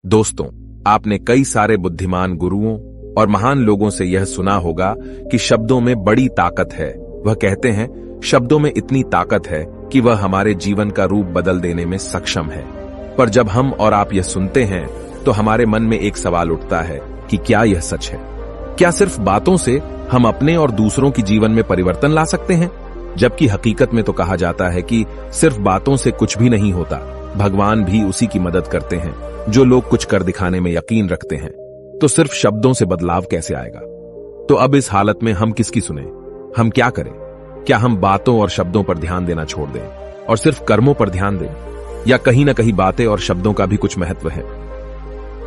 दोस्तों, आपने कई सारे बुद्धिमान गुरुओं और महान लोगों से यह सुना होगा कि शब्दों में बड़ी ताकत है। वह कहते हैं शब्दों में इतनी ताकत है कि वह हमारे जीवन का रूप बदल देने में सक्षम है। पर जब हम और आप यह सुनते हैं तो हमारे मन में एक सवाल उठता है कि क्या यह सच है? क्या सिर्फ बातों से हम अपने और दूसरों की जीवन में परिवर्तन ला सकते हैं? जबकि हकीकत में तो कहा जाता है कि सिर्फ बातों से कुछ भी नहीं होता, भगवान भी उसी की मदद करते हैं जो लोग कुछ कर दिखाने में यकीन रखते हैं। तो सिर्फ शब्दों से बदलाव कैसे आएगा? तो अब इस हालत में हम किसकी सुने? हम क्या करें? क्या हम बातों और शब्दों पर ध्यान देना छोड़ दें और सिर्फ कर्मों पर ध्यान दें? या कहीं ना कहीं बातें और शब्दों का भी कुछ महत्व है?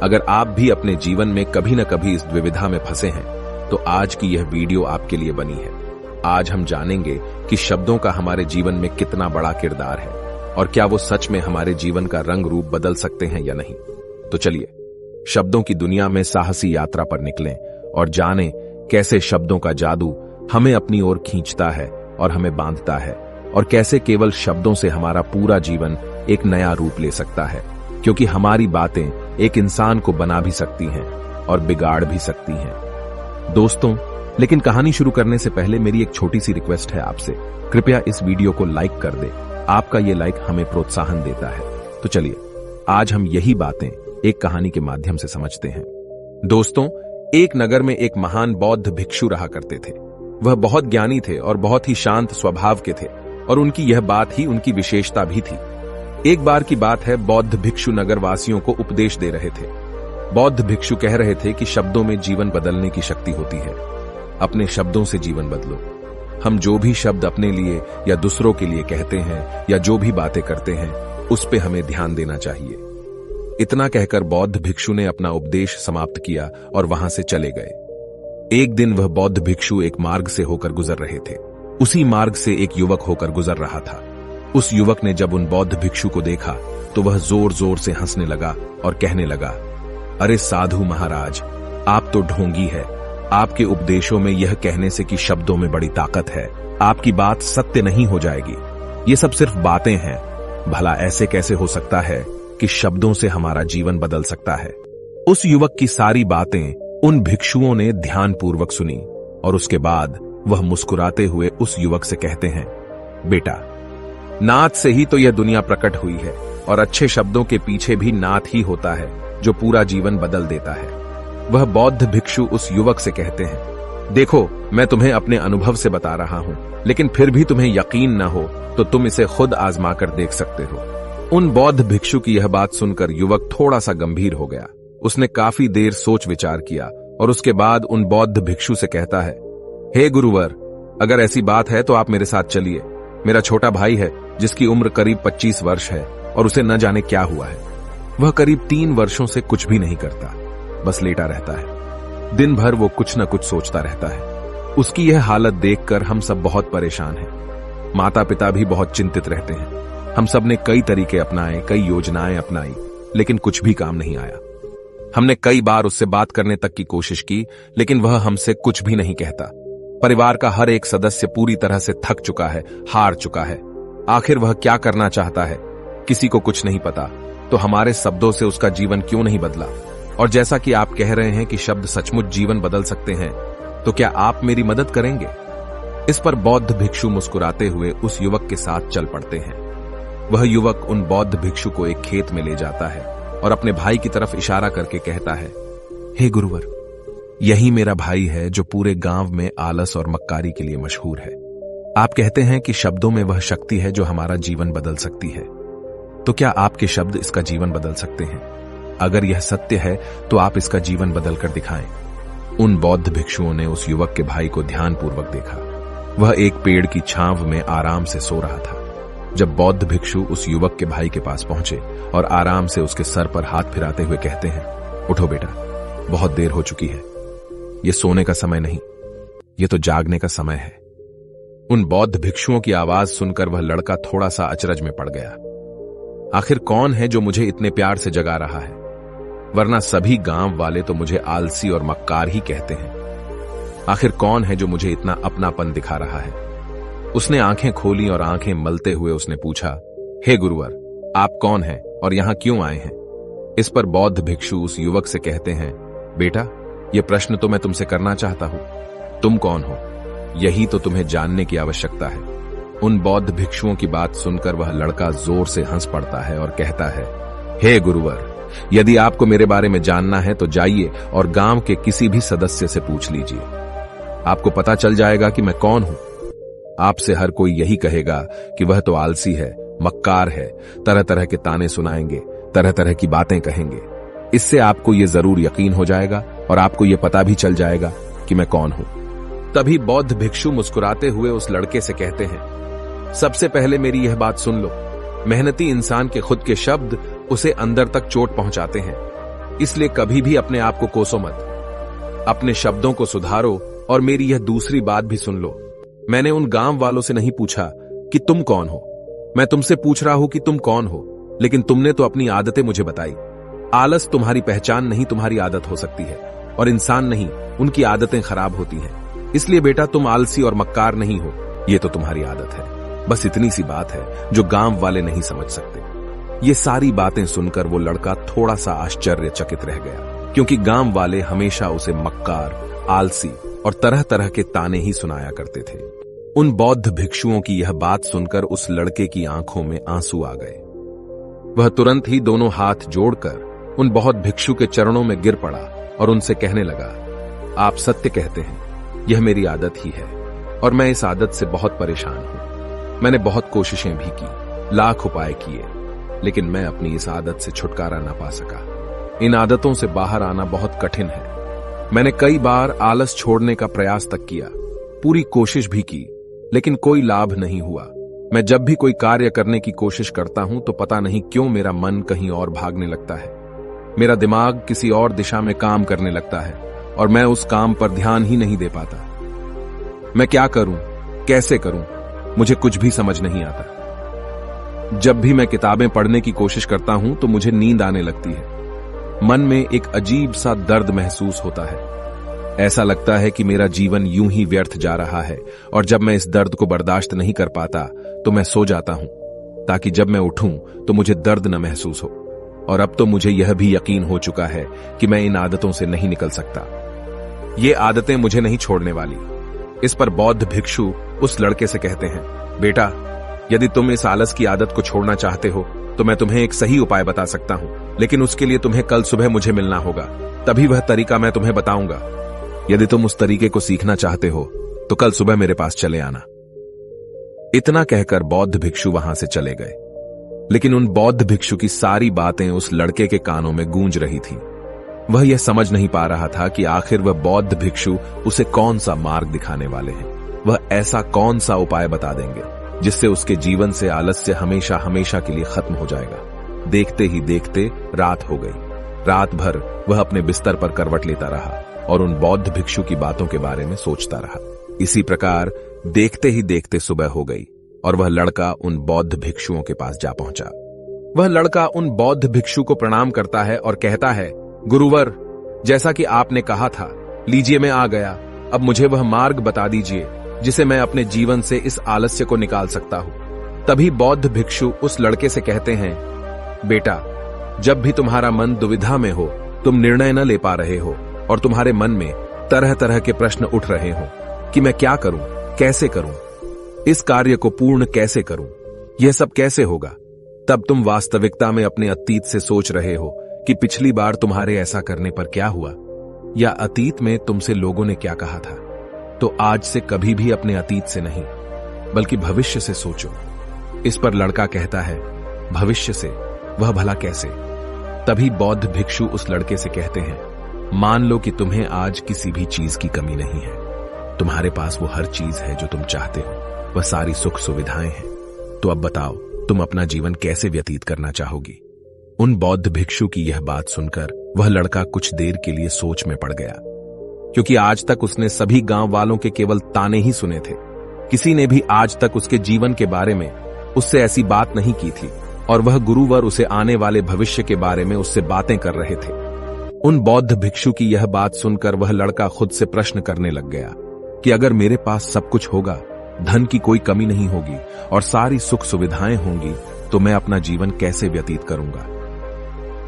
अगर आप भी अपने जीवन में कभी न कभी इस द्विविधा में फंसे हैं तो आज की यह वीडियो आपके लिए बनी है। आज हम जानेंगे कि शब्दों का हमारे जीवन में कितना बड़ा किरदार है और क्या वो सच में हमारे जीवन का रंग रूप बदल सकते हैं या नहीं। तो चलिए शब्दों की दुनिया में साहसी यात्रा पर निकलें और जानें कैसे शब्दों का जादू हमें अपनी ओर खींचता है और हमें बांधता है, और कैसे केवल शब्दों से हमारा पूरा जीवन एक नया रूप ले सकता है। क्योंकि हमारी बातें एक इंसान को बना भी सकती हैं और बिगाड़ भी सकती हैं। दोस्तों, लेकिन कहानी शुरू करने से पहले मेरी एक छोटी सी रिक्वेस्ट है आपसे, कृपया इस वीडियो को लाइक कर दे। आपका ये लाइक हमें प्रोत्साहन देता है। तो चलिए आज हम यही बातें एक कहानी के माध्यम से समझते हैं। दोस्तों, एक नगर में एक महान बौद्ध भिक्षु रहा करते थे। वह बहुत ज्ञानी थे और बहुत ही शांत स्वभाव के थे, और उनकी यह बात ही उनकी विशेषता भी थी। एक बार की बात है, बौद्ध भिक्षु नगरवासियों को उपदेश दे रहे थे। बौद्ध भिक्षु कह रहे थे कि शब्दों में जीवन बदलने की शक्ति होती है। अपने शब्दों से जीवन बदलो। हम जो भी शब्द अपने लिए या दूसरों के लिए कहते हैं या जो भी बातें करते हैं उस पे हमें ध्यान देना चाहिए। इतना कहकर बौद्ध भिक्षु ने अपना उपदेश समाप्त किया और वहां से चले गए। एक दिन वह बौद्ध भिक्षु एक मार्ग से होकर गुजर रहे थे। उसी मार्ग से एक युवक होकर गुजर रहा था। उस युवक ने जब उन बौद्ध भिक्षु को देखा तो वह जोर जोर से हंसने लगा और कहने लगा, अरे साधु महाराज, आप तो ढोंगी है। आपके उपदेशों में यह कहने से कि शब्दों में बड़ी ताकत है, आपकी बात सत्य नहीं हो जाएगी। ये सब सिर्फ बातें हैं। भला ऐसे कैसे हो सकता है कि शब्दों से हमारा जीवन बदल सकता है? उस युवक की सारी बातें उन भिक्षुओं ने ध्यानपूर्वक सुनी और उसके बाद वह मुस्कुराते हुए उस युवक से कहते हैं, बेटा, नाथ से ही तो यह दुनिया प्रकट हुई है, और अच्छे शब्दों के पीछे भी नाथ ही होता है जो पूरा जीवन बदल देता है। वह बौद्ध भिक्षु उस युवक से कहते हैं, देखो, मैं तुम्हें अपने अनुभव से बता रहा हूं, लेकिन फिर भी तुम्हें यकीन न हो तो तुम इसे खुद आजमा कर देख सकते हो। उन बौद्ध भिक्षु की यह बात सुनकर युवक थोड़ा सा गंभीर हो गया। उसने काफी देर सोच विचार किया और उसके बाद उन बौद्ध भिक्षु से कहता है, हे गुरुवर, अगर ऐसी बात है तो आप मेरे साथ चलिए। मेरा छोटा भाई है जिसकी उम्र करीब 25 वर्ष है और उसे न जाने क्या हुआ है। वह करीब 3 वर्षों से कुछ भी नहीं करता, बस लेटा रहता है। दिन भर वो कुछ न कुछ सोचता रहता है। उसकी यह हालत देखकर हम सब बहुत परेशान हैं। माता पिता भी बहुत चिंतित रहते हैं। हम सब ने कई तरीके अपनाए, कई योजनाएं अपनाई, लेकिन कुछ भी काम नहीं आया। हमने कई बार उससे बात करने तक की कोशिश की, लेकिन वह हमसे कुछ भी नहीं कहता। परिवार का हर एक सदस्य पूरी तरह से थक चुका है, हार चुका है। आखिर वह क्या करना चाहता है, किसी को कुछ नहीं पता। तो हमारे शब्दों से उसका जीवन क्यों नहीं बदला? और जैसा कि आप कह रहे हैं कि शब्द सचमुच जीवन बदल सकते हैं, तो क्या आप मेरी मदद करेंगे? इस पर बौद्ध भिक्षु मुस्कुराते हुए उस युवक के साथ चल पड़ते हैं। वह युवक उन बौद्ध भिक्षु को एक खेत में ले जाता है और अपने भाई की तरफ इशारा करके कहता है, हे गुरुवर, यही मेरा भाई है जो पूरे गांव में आलस और मक्कारी के लिए मशहूर है। आप कहते हैं कि शब्दों में वह शक्ति है जो हमारा जीवन बदल सकती है। तो क्या आपके शब्द इसका जीवन बदल सकते हैं? अगर यह सत्य है तो आप इसका जीवन बदल कर दिखाएं। उन बौद्ध भिक्षुओं ने उस युवक के भाई को ध्यानपूर्वक देखा। वह एक पेड़ की छांव में आराम से सो रहा था। जब बौद्ध भिक्षु उस युवक के भाई के पास पहुंचे और आराम से उसके सर पर हाथ फिराते हुए कहते हैं, उठो बेटा, बहुत देर हो चुकी है। ये सोने का समय नहीं, ये तो जागने का समय है। उन बौद्ध भिक्षुओं की आवाज सुनकर वह लड़का थोड़ा सा अचरज में पड़ गया। आखिर कौन है जो मुझे इतने प्यार से जगा रहा है? वरना सभी गांव वाले तो मुझे आलसी और मक्कार ही कहते हैं। आखिर कौन है जो मुझे इतना अपनापन दिखा रहा है? उसने आंखें खोली और आंखें मलते हुए उसने पूछा, हे गुरुवर, आप कौन हैं और यहां क्यों आए हैं? इस पर बौद्ध भिक्षु उस युवक से कहते हैं, बेटा, यह प्रश्न तो मैं तुमसे करना चाहता हूं, तुम कौन हो? यही तो तुम्हें जानने की आवश्यकता है। उन बौद्ध भिक्षुओं की बात सुनकर वह लड़का जोर से हंस पड़ता है और कहता है, हे गुरुवर, यदि आपको मेरे बारे में जानना है तो जाइए और गांव के किसी भी सदस्य से पूछ लीजिए। आपको पता चल जाएगा कि मैं कौन हूं। आपसे हर कोई यही कहेगा कि वह तो आलसी है, मक्कार है, तरह तरह के ताने सुनाएंगे, तरह तरह की बातें कहेंगे। इससे आपको यह जरूर यकीन हो जाएगा और आपको यह पता भी चल जाएगा कि मैं कौन हूं। तभी बौद्ध भिक्षु मुस्कुराते हुए उस लड़के से कहते हैं, सबसे पहले मेरी यह बात सुन लो, मेहनती इंसान के खुद के शब्द उसे अंदर तक चोट पहुंचाते हैं, इसलिए कभी भी अपने आप को कोसो मत। अपने शब्दों को सुधारो। और मेरी यह दूसरी बात भी सुन लो, मैंने उन गांव वालों से नहीं पूछा कि तुम कौन हो, मैं तुमसे पूछ रहा हूं कि तुम कौन हो, लेकिन तुमने तो अपनी आदतें मुझे बताई। आलस तुम्हारी पहचान नहीं, तुम्हारी आदत हो सकती है, और इंसान नहीं, उनकी आदतें खराब होती हैं। इसलिए बेटा, तुम आलसी और मक्कार नहीं हो, यह तो तुम्हारी आदत है। बस इतनी सी बात है जो गांव वाले नहीं समझ सकते। ये सारी बातें सुनकर वो लड़का थोड़ा सा आश्चर्यचकित रह गया, क्योंकि गांव वाले हमेशा उसे मक्कार, आलसी और तरह तरह के ताने ही सुनाया करते थे। उन बौद्ध भिक्षुओं की यह बात सुनकर उस लड़के की आंखों में आंसू आ गए। वह तुरंत ही दोनों हाथ जोड़कर उन बौद्ध भिक्षु के चरणों में गिर पड़ा और उनसे कहने लगा, आप सत्य कहते हैं, यह मेरी आदत ही है और मैं इस आदत से बहुत परेशान हूं। मैंने बहुत कोशिशें भी की, लाख उपाय किए, लेकिन मैं अपनी इस आदत से छुटकारा ना पा सका। इन आदतों से बाहर आना बहुत कठिन है। मैंने कई बार आलस छोड़ने का प्रयास तक किया, पूरी कोशिश भी की, लेकिन कोई लाभ नहीं हुआ। मैं जब भी कोई कार्य करने की कोशिश करता हूं तो पता नहीं क्यों मेरा मन कहीं और भागने लगता है। मेरा दिमाग किसी और दिशा में काम करने लगता है और मैं उस काम पर ध्यान ही नहीं दे पाता। मैं क्या करूं, कैसे करूं, मुझे कुछ भी समझ नहीं आता। जब भी मैं किताबें पढ़ने की कोशिश करता हूं तो मुझे नींद आने लगती है। मन में एक अजीब सा दर्द महसूस होता है। ऐसा लगता है कि मेरा जीवन यूं ही व्यर्थ जा रहा है, और जब मैं इस दर्द को बर्दाश्त नहीं कर पाता तो मैं सो जाता हूं, ताकि जब मैं उठूं तो मुझे दर्द न महसूस हो। और अब तो मुझे यह भी यकीन हो चुका है कि मैं इन आदतों से नहीं निकल सकता। ये आदतें मुझे नहीं छोड़ने वाली। इस पर बौद्ध भिक्षु उस लड़के से कहते हैं, बेटा, यदि तुम इस आलस की आदत को छोड़ना चाहते हो तो मैं तुम्हें एक सही उपाय बता सकता हूं, लेकिन उसके लिए तुम्हें कल सुबह मुझे मिलना होगा, तभी वह तरीका मैं तुम्हें बताऊंगा। यदि तुम उस तरीके को सीखना चाहते हो तो कल सुबह मेरे पास चले आना। इतना कहकर बौद्ध भिक्षु वहां से चले गए, लेकिन उन बौद्ध भिक्षु की सारी बातें उस लड़के के कानों में गूंज रही थीं। वह यह समझ नहीं पा रहा था कि आखिर वह बौद्ध भिक्षु उसे कौन सा मार्ग दिखाने वाले हैं। वह ऐसा कौन सा उपाय बता देंगे जिससे उसके जीवन से आलस्य हमेशा हमेशा के लिए खत्म हो जाएगा। देखते ही देखते रात हो गई। रात भर वह अपने बिस्तर पर करवट लेता रहा और उन बौद्ध भिक्षु की बातों के बारे में सोचता रहा। इसी प्रकार देखते ही देखते सुबह हो गई और वह लड़का उन बौद्ध भिक्षुओं के पास जा पहुंचा। वह लड़का उन बौद्ध भिक्षु को प्रणाम करता है और कहता है, गुरुवर, जैसा कि आपने कहा था, लीजिए मैं आ गया। अब मुझे वह मार्ग बता दीजिए जिसे मैं अपने जीवन से इस आलस्य को निकाल सकता हूं। तभी बौद्ध भिक्षु उस लड़के से कहते हैं, बेटा, जब भी तुम्हारा मन दुविधा में हो, तुम निर्णय न ले पा रहे हो और तुम्हारे मन में तरह तरह के प्रश्न उठ रहे हो कि मैं क्या करूं, कैसे करूं, इस कार्य को पूर्ण कैसे करूं, यह सब कैसे होगा, तब तुम वास्तविकता में अपने अतीत से सोच रहे हो कि पिछली बार तुम्हारे ऐसा करने पर क्या हुआ, या अतीत में तुमसे लोगों ने क्या कहा था। तो आज से कभी भी अपने अतीत से नहीं, बल्कि भविष्य से सोचो। इस पर लड़का कहता है, भविष्य से, वह भला कैसे? तभी बौद्ध भिक्षु उस लड़के से कहते हैं, मान लो कि तुम्हें आज किसी भी चीज की कमी नहीं है, तुम्हारे पास वो हर चीज है जो तुम चाहते हो, वह सारी सुख सुविधाएं हैं। तो अब बताओ, तुम अपना जीवन कैसे व्यतीत करना चाहोगी? उन बौद्ध भिक्षु की यह बात सुनकर वह लड़का कुछ देर के लिए सोच में पड़ गया, क्योंकि आज तक उसने सभी गांव वालों के केवल ताने ही सुने थे। किसी ने भी आज तक उसके जीवन के बारे में उससे ऐसी बात नहीं की थी, और वह गुरुवर उसे आने वाले भविष्य के बारे में उससे बातें कर रहे थे। उन बौद्ध भिक्षु की यह बात सुनकर वह लड़का खुद से प्रश्न करने लग गया कि अगर मेरे पास सब कुछ होगा, धन की कोई कमी नहीं होगी और सारी सुख सुविधाएं होंगी, तो मैं अपना जीवन कैसे व्यतीत करूंगा?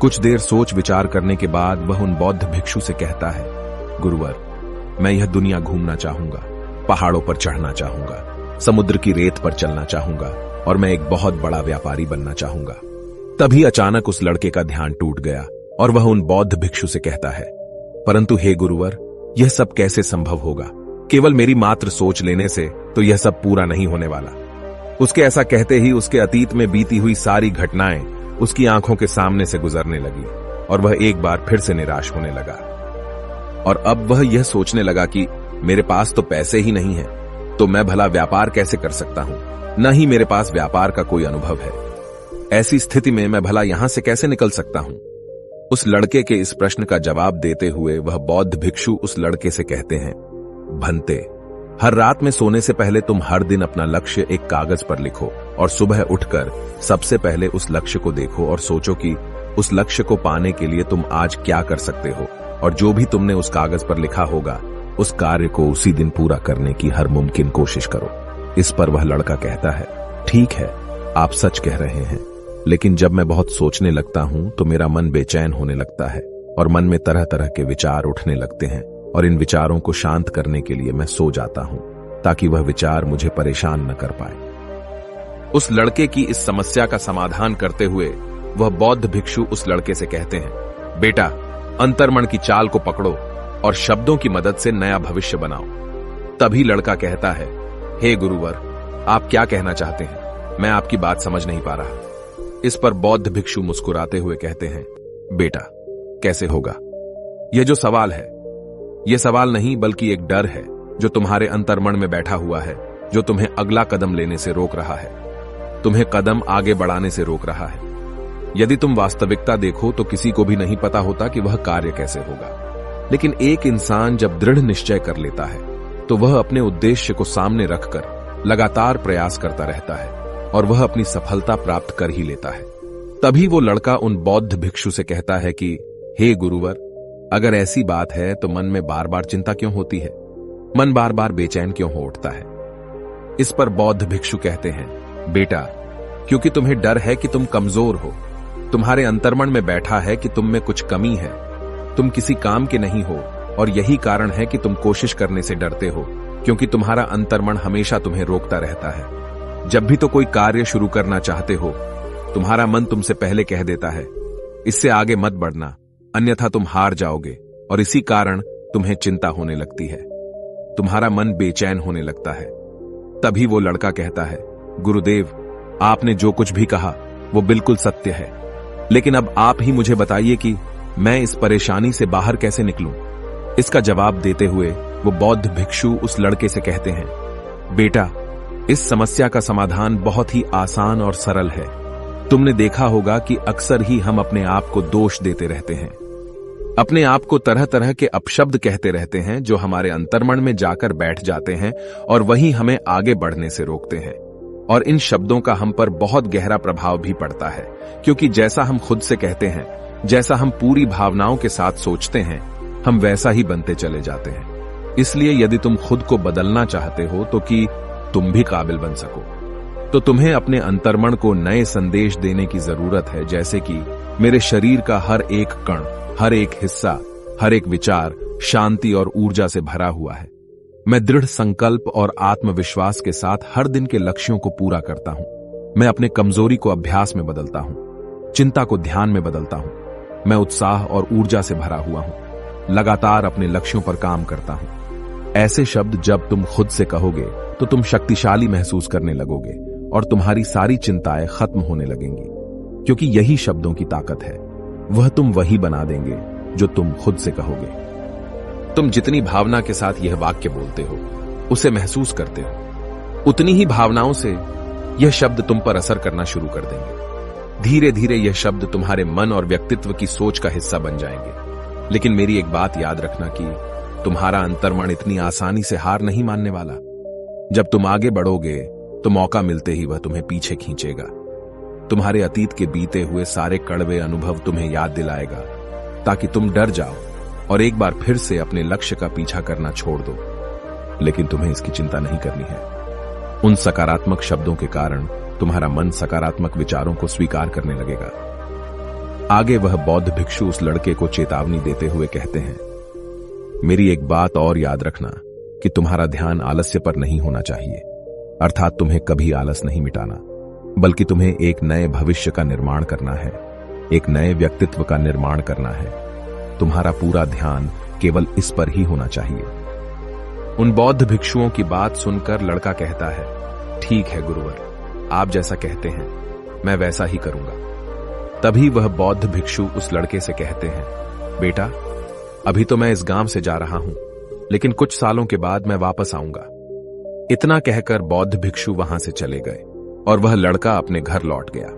कुछ देर सोच विचार करने के बाद वह उन बौद्ध भिक्षु से कहता है, गुरुवर, मैं यह दुनिया घूमना चाहूंगा, पहाड़ों पर चढ़ना चाहूंगा, समुद्र की रेत पर चलना चाहूंगा और मैं एक बहुत बड़ा व्यापारी बनना चाहूंगा। तभी अचानक उस लड़के का ध्यान टूट गया और वह उन बौद्ध भिक्षु से कहता है, परंतु हे गुरुवर, यह सब कैसे संभव होगा? केवल मेरी मात्र सोच लेने से तो यह सब पूरा नहीं होने वाला। उसके ऐसा कहते ही उसके अतीत में बीती हुई सारी घटनाएं उसकी आंखों के सामने से गुजरने लगी और वह एक बार फिर से निराश होने लगा। और अब वह यह सोचने लगा कि मेरे पास तो पैसे ही नहीं है, तो मैं भला व्यापार कैसे कर सकता हूं? न ही मेरे पास व्यापार का कोई अनुभव है। ऐसी स्थिति में मैं भला यहां से कैसे निकल सकता हूं? उस लड़के के इस प्रश्न का जवाब देते हुए वह बौद्ध भिक्षु उस लड़के से कहते हैं, भंते, हर रात में सोने से पहले तुम हर दिन अपना लक्ष्य एक कागज पर लिखो और सुबह उठकर सबसे पहले उस लक्ष्य को देखो और सोचो कि उस लक्ष्य को पाने के लिए तुम आज क्या कर सकते हो, और जो भी तुमने उस कागज पर लिखा होगा उस कार्य को उसी दिन पूरा करने की हर मुमकिन कोशिश करो। इस पर वह लड़का कहता है, ठीक है, आप सच कह रहे हैं, लेकिन जब मैं बहुत सोचने लगता हूं तो मेरा मन बेचैन होने लगता है और मन में तरह तरह के विचार उठने लगते हैं और इन विचारों को शांत करने के लिए मैं सो जाता हूं ताकि वह विचार मुझे परेशान न कर पाए। उस लड़के की इस समस्या का समाधान करते हुए वह बौद्ध भिक्षु उस लड़के से कहते हैं, बेटा, अंतर्मन की चाल को पकड़ो और शब्दों की मदद से नया भविष्य बनाओ। तभी लड़का कहता है, हे गुरुवर, आप क्या कहना चाहते हैं? मैं आपकी बात समझ नहीं पा रहा। इस पर बौद्ध भिक्षु मुस्कुराते हुए कहते हैं, बेटा, कैसे होगा? यह जो सवाल है, यह सवाल नहीं बल्कि एक डर है जो तुम्हारे अंतर्मन में बैठा हुआ है, जो तुम्हें अगला कदम लेने से रोक रहा है, तुम्हें कदम आगे बढ़ाने से रोक रहा है। यदि तुम वास्तविकता देखो तो किसी को भी नहीं पता होता कि वह कार्य कैसे होगा, लेकिन एक इंसान जब दृढ़ निश्चय कर लेता है तो वह अपने उद्देश्य को सामने रखकर लगातार प्रयास करता रहता है और वह अपनी सफलता प्राप्त कर ही लेता है। तभी वो लड़का उन बौद्ध भिक्षु से कहता है कि हे गुरुवर, अगर ऐसी बात है तो मन में बार बार चिंता क्यों होती है? मन बार बार बेचैन क्यों हो उठता है? इस पर बौद्ध भिक्षु कहते हैं, बेटा, क्योंकि तुम्हें डर है कि तुम कमजोर हो। तुम्हारे अंतर्मन में बैठा है कि तुम में कुछ कमी है, तुम किसी काम के नहीं हो, और यही कारण है कि तुम कोशिश करने से डरते हो, क्योंकि तुम्हारा अंतर्मन हमेशा तुम्हें रोकता रहता है। जब भी तो कोई कार्य शुरू करना चाहते हो, तुम्हारा मन तुमसे पहले कह देता है, इससे आगे मत बढ़ना, अन्यथा तुम हार जाओगे, और इसी कारण तुम्हें चिंता होने लगती है, तुम्हारा मन बेचैन होने लगता है। तभी वो लड़का कहता है, गुरुदेव, आपने जो कुछ भी कहा वो बिल्कुल सत्य है, लेकिन अब आप ही मुझे बताइए कि मैं इस परेशानी से बाहर कैसे निकलूं? इसका जवाब देते हुए वो बौद्ध भिक्षु उस लड़के से कहते हैं, बेटा, इस समस्या का समाधान बहुत ही आसान और सरल है। तुमने देखा होगा कि अक्सर ही हम अपने आप को दोष देते रहते हैं, अपने आप को तरह तरह के अपशब्द कहते रहते हैं जो हमारे अंतर्मन में जाकर बैठ जाते हैं और वही हमें आगे बढ़ने से रोकते हैं। और इन शब्दों का हम पर बहुत गहरा प्रभाव भी पड़ता है, क्योंकि जैसा हम खुद से कहते हैं, जैसा हम पूरी भावनाओं के साथ सोचते हैं, हम वैसा ही बनते चले जाते हैं। इसलिए यदि तुम खुद को बदलना चाहते हो तो कि तुम भी काबिल बन सको, तो तुम्हें अपने अंतर्मन को नए संदेश देने की जरूरत है, जैसे कि मेरे शरीर का हर एक कण, हर एक हिस्सा, हर एक विचार शांति और ऊर्जा से भरा हुआ है। मैं दृढ़ संकल्प और आत्मविश्वास के साथ हर दिन के लक्ष्यों को पूरा करता हूं। मैं अपने कमजोरी को अभ्यास में बदलता हूं, चिंता को ध्यान में बदलता हूं। मैं उत्साह और ऊर्जा से भरा हुआ हूं, लगातार अपने लक्ष्यों पर काम करता हूं। ऐसे शब्द जब तुम खुद से कहोगे तो तुम शक्तिशाली महसूस करने लगोगे और तुम्हारी सारी चिंताएं खत्म होने लगेंगी, क्योंकि यही शब्दों की ताकत है। वह तुम वही बना देंगे जो तुम खुद से कहोगे। तुम जितनी भावना के साथ यह वाक्य बोलते हो, उसे महसूस करते हो, उतनी ही भावनाओं से यह शब्द तुम पर असर करना शुरू कर देंगे। धीरे धीरे यह शब्द तुम्हारे मन और व्यक्तित्व की सोच का हिस्सा बन जाएंगे। लेकिन मेरी एक बात याद रखना कि तुम्हारा अंतर्मन इतनी आसानी से हार नहीं मानने वाला। जब तुम आगे बढ़ोगे तो मौका मिलते ही वह तुम्हें पीछे खींचेगा। तुम्हारे अतीत के बीते हुए सारे कड़वे अनुभव तुम्हें याद दिलाएगा, ताकि तुम डर जाओ और एक बार फिर से अपने लक्ष्य का पीछा करना छोड़ दो। लेकिन तुम्हें इसकी चिंता नहीं करनी है। उन सकारात्मक शब्दों के कारण तुम्हारा मन सकारात्मक विचारों को स्वीकार करने लगेगा। आगे वह बौद्ध भिक्षु उस लड़के को चेतावनी देते हुए कहते हैं, मेरी एक बात और याद रखना कि तुम्हारा ध्यान आलस्य पर नहीं होना चाहिए, अर्थात तुम्हें कभी आलस नहीं मिटाना, बल्कि तुम्हें एक नए भविष्य का निर्माण करना है, एक नए व्यक्तित्व का निर्माण करना है। तुम्हारा पूरा ध्यान केवल इस पर ही होना चाहिए। उन बौद्ध भिक्षुओं की बात सुनकर लड़का कहता है, ठीक है गुरुवर, आप जैसा कहते हैं मैं वैसा ही करूंगा। तभी वह बौद्ध भिक्षु उस लड़के से कहते हैं, बेटा, अभी तो मैं इस गांव से जा रहा हूं, लेकिन कुछ सालों के बाद मैं वापस आऊंगा। इतना कहकर बौद्ध भिक्षु वहां से चले गए और वह लड़का अपने घर लौट गया।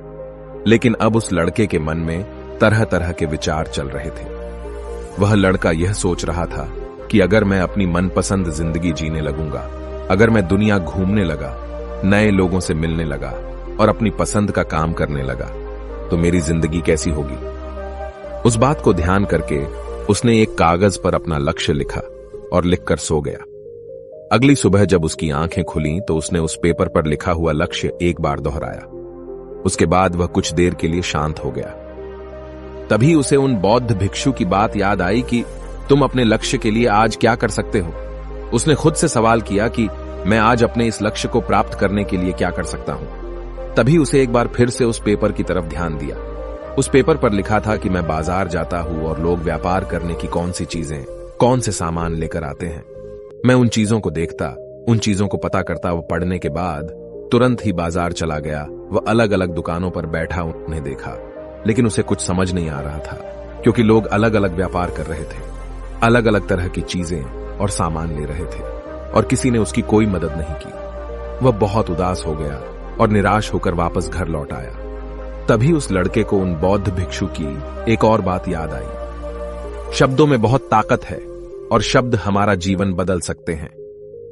लेकिन अब उस लड़के के मन में तरह तरह के विचार चल रहे थे। वह लड़का यह सोच रहा था कि अगर मैं अपनी मनपसंद जिंदगी जीने लगूंगा, अगर मैं दुनिया घूमने लगा, नए लोगों से मिलने लगा और अपनी पसंद का काम करने लगा, तो मेरी जिंदगी कैसी होगी। उस बात को ध्यान करके उसने एक कागज पर अपना लक्ष्य लिखा और लिखकर सो गया। अगली सुबह जब उसकी आंखें खुलीं तो उसने उस पेपर पर लिखा हुआ लक्ष्य एक बार दोहराया। उसके बाद वह कुछ देर के लिए शांत हो गया। तभी उसे उन बौद्ध भिक्षु की बात याद आई कि तुम अपने लक्ष्य के लिए आज क्या कर सकते हो। उसने खुद से सवाल किया कि मैं आज अपने इस लक्ष्य को प्राप्त करने के लिए क्या कर सकता हूं। तभी उसे एक बार फिर से उस पेपर की तरफ ध्यान दिया। उस पेपर पर लिखा था कि मैं बाजार जाता हूं और लोग व्यापार करने की कौन सी चीजें, कौन से सामान लेकर आते हैं। मैं उन चीजों को देखता, उन चीजों को पता करता व पढ़ने के बाद तुरंत ही बाजार चला गया। वह अलग अलग दुकानों पर बैठा उन्हें देखा, लेकिन उसे कुछ समझ नहीं आ रहा था, क्योंकि लोग अलग अलग व्यापार कर रहे थे, अलग अलग तरह की चीजें और सामान ले रहे थे और किसी ने उसकी कोई मदद नहीं की। वह बहुत उदास हो गया और निराश होकर वापस घर लौट आया। तभी उस लड़के को उन बौद्ध भिक्षु की एक और बात याद आई। शब्दों में बहुत ताकत है और शब्द हमारा जीवन बदल सकते हैं।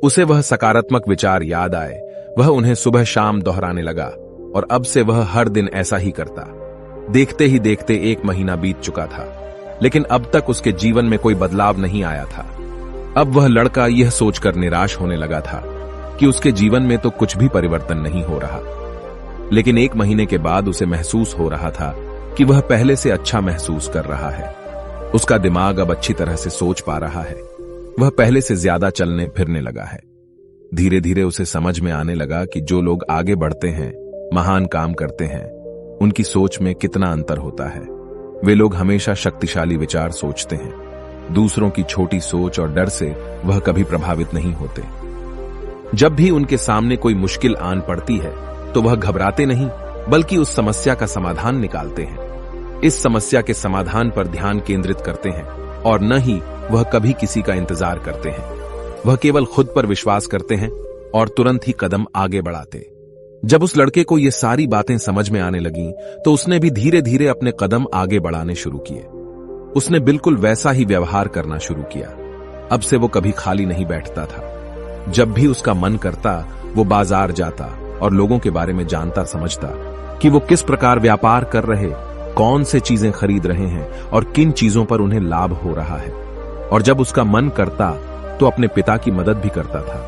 उसे वह सकारात्मक विचार याद आए। वह उन्हें सुबह शाम दोहराने लगा और अब से वह हर दिन ऐसा ही करता। देखते ही देखते 1 महीना बीत चुका था, लेकिन अब तक उसके जीवन में कोई बदलाव नहीं आया था। अब वह लड़का यह सोचकर निराश होने लगा था कि उसके जीवन में तो कुछ भी परिवर्तन नहीं हो रहा। लेकिन 1 महीने के बाद उसे महसूस हो रहा था कि वह पहले से अच्छा महसूस कर रहा है। उसका दिमाग अब अच्छी तरह से सोच पा रहा है। वह पहले से ज्यादा चलने फिरने लगा है। धीरे धीरे उसे समझ में आने लगा कि जो लोग आगे बढ़ते हैं, महान काम करते हैं, उनकी सोच में कितना अंतर होता है। वे लोग हमेशा शक्तिशाली विचार सोचते हैं। दूसरों की छोटी सोच और डर से वह कभी प्रभावित नहीं होते। जब भी उनके सामने कोई मुश्किल आन पड़ती है तो वह घबराते नहीं, बल्कि उस समस्या का समाधान निकालते हैं। इस समस्या के समाधान पर ध्यान केंद्रित करते हैं और न ही वह कभी किसी का इंतजार करते हैं। वह केवल खुद पर विश्वास करते हैं और तुरंत ही कदम आगे बढ़ाते। जब उस लड़के को ये सारी बातें समझ में आने लगीं, तो उसने भी धीरे धीरे अपने कदम आगे बढ़ाने शुरू किए। उसने बिल्कुल वैसा ही व्यवहार करना शुरू किया। अब से वो कभी खाली नहीं बैठता था। जब भी उसका मन करता, वो बाजार जाता और लोगों के बारे में जानता समझता कि वो किस प्रकार व्यापार कर रहे, कौन से चीजें खरीद रहे हैं और किन चीजों पर उन्हें लाभ हो रहा है। और जब उसका मन करता तो अपने पिता की मदद भी करता था।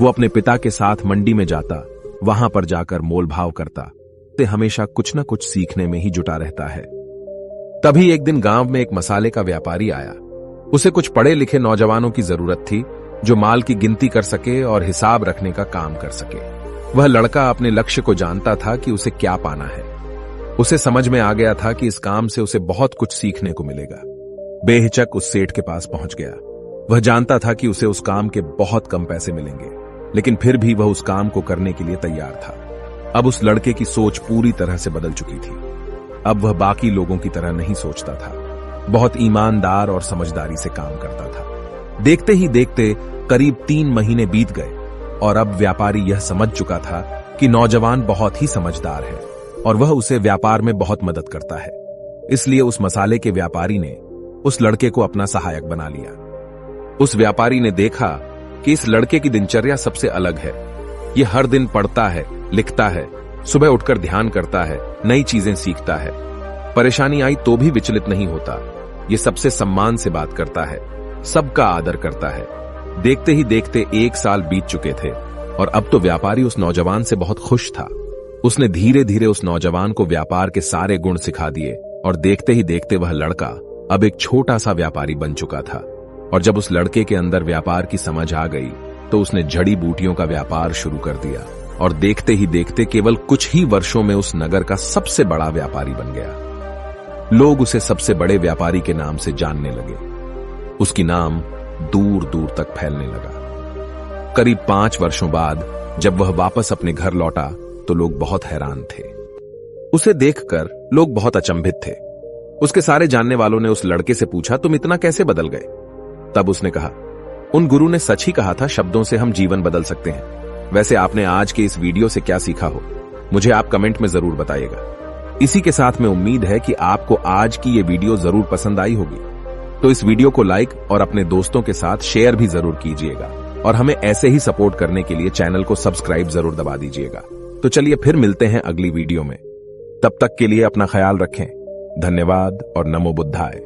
वो अपने पिता के साथ मंडी में जाता, वहां पर जाकर मोल भाव करता। ते हमेशा कुछ न कुछ सीखने में ही जुटा रहता है। तभी एक दिन गांव में एक मसाले का व्यापारी आया। उसे कुछ पढ़े लिखे नौजवानों की जरूरत थी जो माल की गिनती कर सके और हिसाब रखने का काम कर सके। वह लड़का अपने लक्ष्य को जानता था कि उसे क्या पाना है। उसे समझ में आ गया था कि इस काम से उसे बहुत कुछ सीखने को मिलेगा। बेहिचक उस सेठ के पास पहुंच गया। वह जानता था कि उसे उस काम के बहुत कम पैसे मिलेंगे, लेकिन फिर भी वह उस काम को करने के लिए तैयार था। अब उस लड़के की सोच पूरी तरह से बदल चुकी थी। अब वह बाकी लोगों की तरह नहीं सोचता था। बहुत ईमानदार और समझदारी से काम करता था। देखते ही देखते करीब 3 महीने बीत गए और अब व्यापारी यह समझ चुका था कि नौजवान बहुत ही समझदार है और वह उसे व्यापार में बहुत मदद करता है। इसलिए उस मसाले के व्यापारी ने उस लड़के को अपना सहायक बना लिया। उस व्यापारी ने देखा कि इस लड़के की दिनचर्या सबसे अलग है। ये हर दिन पढ़ता है, लिखता है, सुबह उठकर ध्यान करता है, नई चीजें सीखता है। परेशानी आई तो भी विचलित नहीं होता। ये सबसे सम्मान से बात करता है, सबका आदर करता है। देखते ही देखते 1 साल बीत चुके थे और अब तो व्यापारी उस नौजवान से बहुत खुश था। उसने धीरे धीरे उस नौजवान को व्यापार के सारे गुण सिखा दिए और देखते ही देखते वह लड़का अब एक छोटा सा व्यापारी बन चुका था। और जब उस लड़के के अंदर व्यापार की समझ आ गई तो उसने जड़ी बूटियों का व्यापार शुरू कर दिया और देखते ही देखते केवल कुछ ही वर्षों में उस नगर का सबसे बड़ा व्यापारी बन गया। लोग उसे सबसे बड़े व्यापारी के नाम से जानने लगे। उसकी नाम दूर दूर तक फैलने लगा। करीब 5 वर्षों बाद जब वह वापस अपने घर लौटा तो लोग बहुत हैरान थे। उसे देखकर लोग बहुत अचंभित थे। उसके सारे जानने वालों ने उस लड़के से पूछा, तुम इतना कैसे बदल गए? तब उसने कहा, उन गुरु ने सच ही कहा था, शब्दों से हम जीवन बदल सकते हैं। वैसे आपने आज के इस वीडियो से क्या सीखा हो, मुझे आप कमेंट में जरूर बताइएगा। इसी के साथ में उम्मीद है कि आपको आज की ये वीडियो जरूर पसंद आई होगी। तो इस वीडियो को लाइक और अपने दोस्तों के साथ शेयर भी जरूर कीजिएगा और हमें ऐसे ही सपोर्ट करने के लिए चैनल को सब्सक्राइब जरूर दबा दीजिएगा। तो चलिए फिर मिलते हैं अगली वीडियो में। तब तक के लिए अपना ख्याल रखें। धन्यवाद और नमो बुद्धाय।